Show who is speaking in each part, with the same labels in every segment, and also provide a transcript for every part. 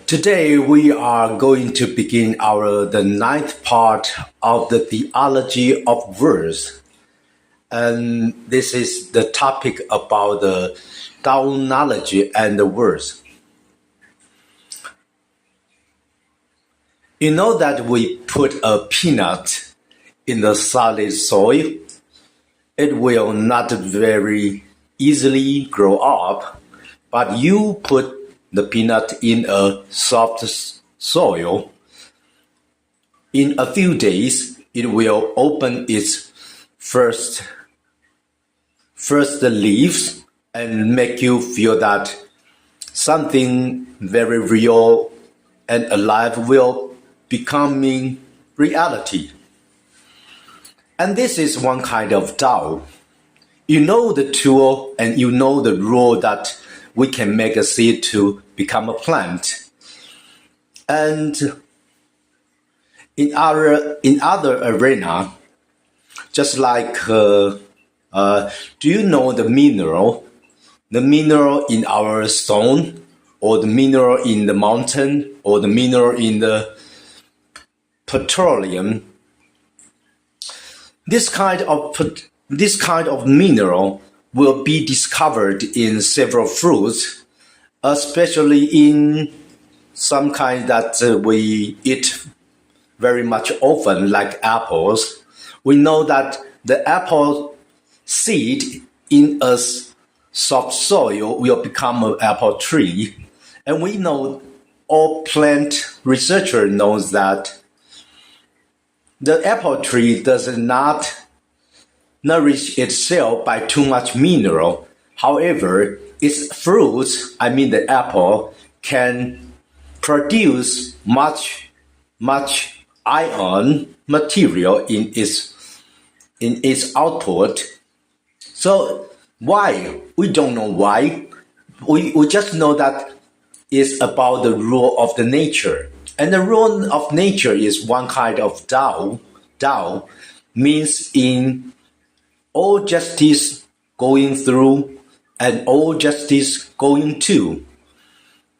Speaker 1: Today we are going to begin the ninth part of the Theology of Verse. And this is the topic about the Theology and the verse. You know that we put a peanut in the solid soil. It will not very easily grow up, but you put the peanut in a soft soil. In a few days, it will open its first leaves and make you feel that something very real and alive will becoming reality. And this is one kind of Tao. You know the tool and you know the rule that we can make a seed to become a plant. And in other arena, just like do you know the mineral in our stone, or the mineral in the mountain, or the mineral in the petroleum? This kind of mineral will be discovered in several fruits, especially in some kind that we eat very much often, like apples. We know that the apple seed in a soft soil will become an apple tree. And we know, all plant researcher knows that the apple tree does not nourish itself by too much mineral. However, its fruits, the apple, can produce much iron material in its output. So why? We don't know why. We just know that it's about the rule of the nature. And the rule of nature is one kind of Tao. Tao means in all justice going through and all justice going to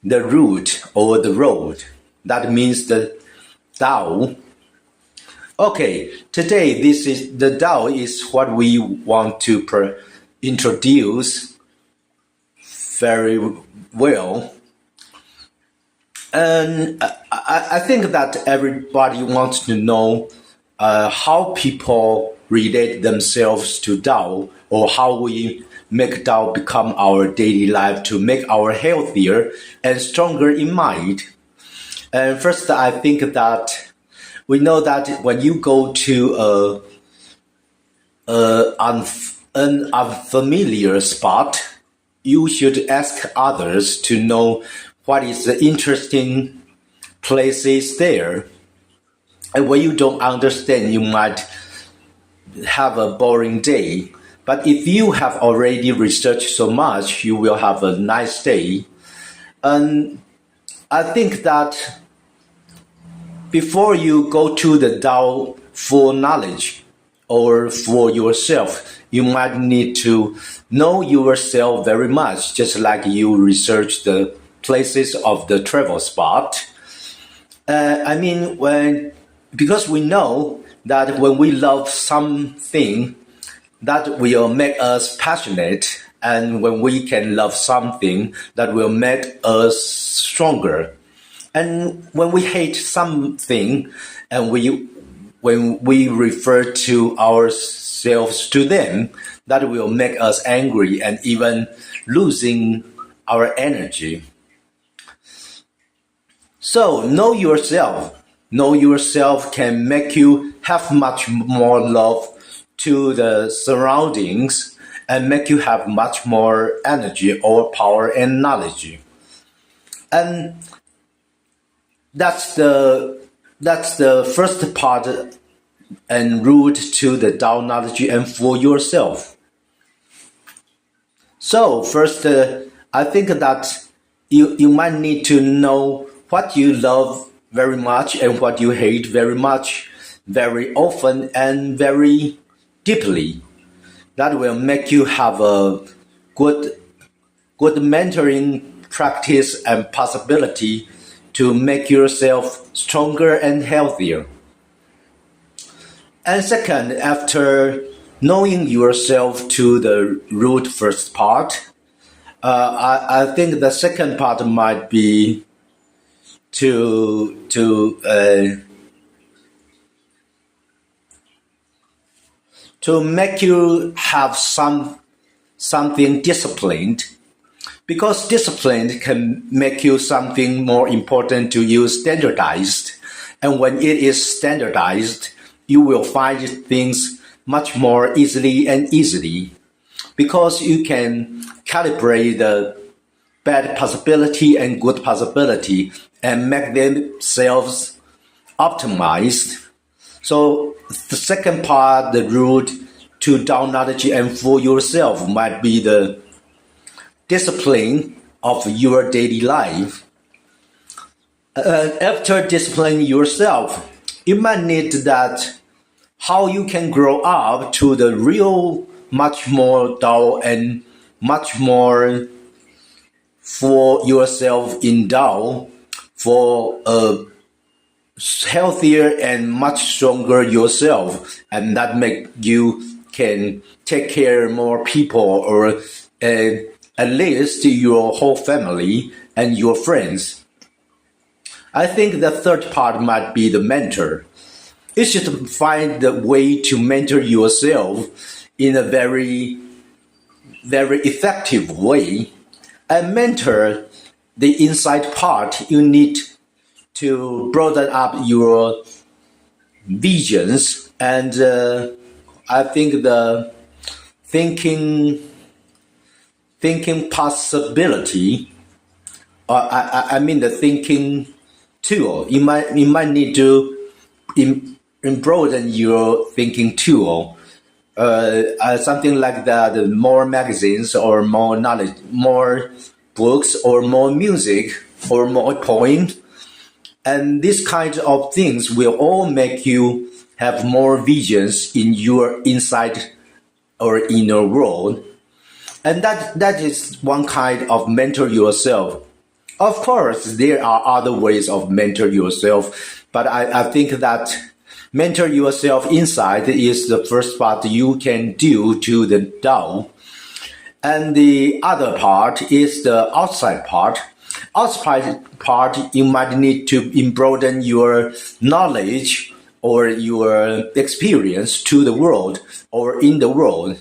Speaker 1: the route or the road. That means the Tao. Okay, today the Tao is what we want to introduce very well. And I think that everybody wants to know how people relate themselves to Tao, or how we make Tao become our daily life to make our healthier and stronger in mind. And first, I think that we know that when you go to an unfamiliar spot, you should ask others to know what is the interesting places there. And when you don't understand, you might have a boring day. But if you have already researched so much, you will have a nice day. And I think that before you go to the Tao for knowledge or for yourself, you might need to know yourself very much, just like you research the places of the travel spot. Because we know that when we love something, that will make us passionate, and when we can love something, that will make us stronger. And when we hate something, and when we refer to ourselves to them, that will make us angry and even losing our energy. So know yourself. Know yourself can make you have much more love to the surroundings and make you have much more energy or power and knowledge. And that's the first part and route to the Tao knowledge and for yourself. So first, I think that you might need to know what you love very much and what you hate very much, very often and very deeply. That will make you have a good mentoring practice and possibility to make yourself stronger and healthier. And second, after knowing yourself to the root first part, I think the second part might be to make you have something disciplined, because discipline can make you something more important to you standardized. And when it is standardized, you will find things much more easily and easily, because you can calibrate the bad possibility and good possibility and make themselves optimized. So the second part, the route to Tao knowledge and for yourself, might be the discipline of your daily life. After disciplining yourself, you might need that how you can grow up to the real much more Tao and much more for yourself in Tao, for a healthier and much stronger yourself, and that make you can take care more people, or at least your whole family and your friends. I think the third part might be the mentor. You should find the way to mentor yourself in a very, very effective way. And mentor the inside part, you need to broaden up your visions, and I think the thinking possibility, I mean the thinking tool. You might need to broaden your thinking tool. Something like that, more magazines or more knowledge, more books or more music or more poems. And these kinds of things will all make you have more visions in your inside or inner world. And that is one kind of mentor yourself. Of course, there are other ways of mentor yourself, but I think that mentor yourself inside is the first part you can do to the Tao. And the other part is the outside part. Outside part, you might need to broaden your knowledge or your experience to the world or in the world,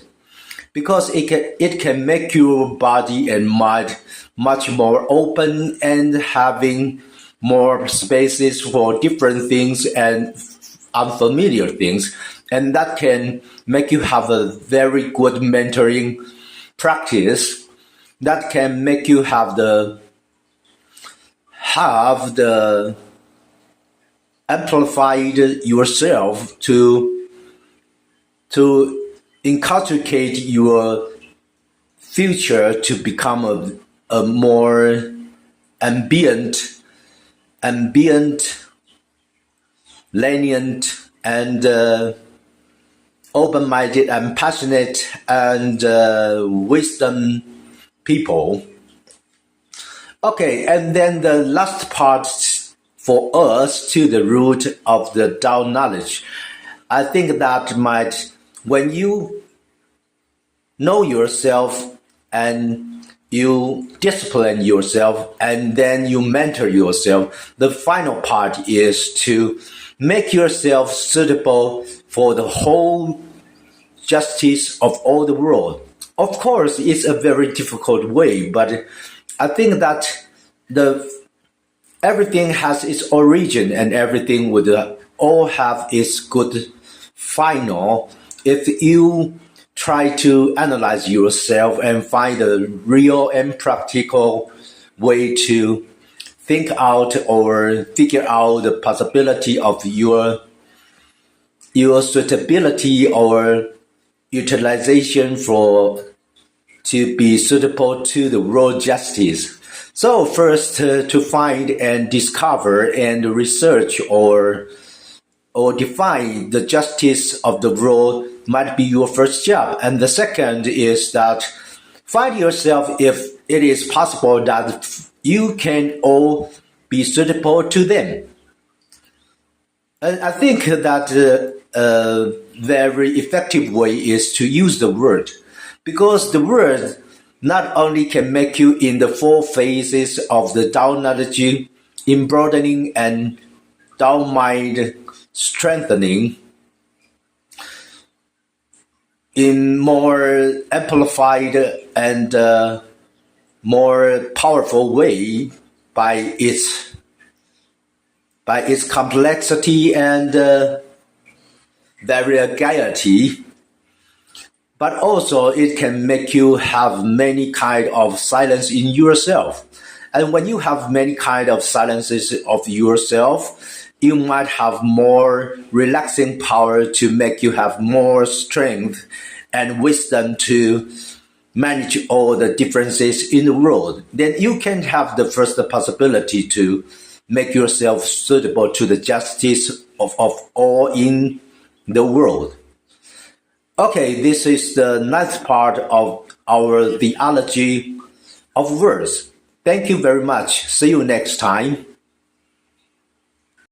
Speaker 1: because it can make your body and mind much more open and having more spaces for different things and unfamiliar things, and that can make you have a very good mentoring practice that can make you have the amplified yourself to inculcate your future to become a more ambient, lenient, and open-minded and passionate and wisdom people. Okay, and then the last part for us to the root of the Tao knowledge. I think that when you know yourself and you discipline yourself and then you mentor yourself, the final part is to make yourself suitable for the whole justice of all the world. Of course, it's a very difficult way, but I think that everything has its origin and everything would all have its good final if you try to analyze yourself and find a real and practical way to think out or figure out the possibility of your suitability or utilization to be suitable to the world justice. So first, to find and discover and research or define the justice of the world might be your first job. And the second is that find yourself if it is possible that you can all be suitable to them. And I think that a very effective way is to use the word, because the word not only can make you in the four phases of the Tao analogy, in broadening and Tao mind strengthening, in more amplified and more powerful way by its complexity and variety, but also it can make you have many kind of silence in yourself. And when you have many kind of silences of yourself, you might have more relaxing power to make you have more strength and wisdom to manage all the differences in the world. Then you can have the first possibility to make yourself suitable to the justice of all in the world. Okay, this is the ninth part of our theology of words. Thank you very much. See you next time.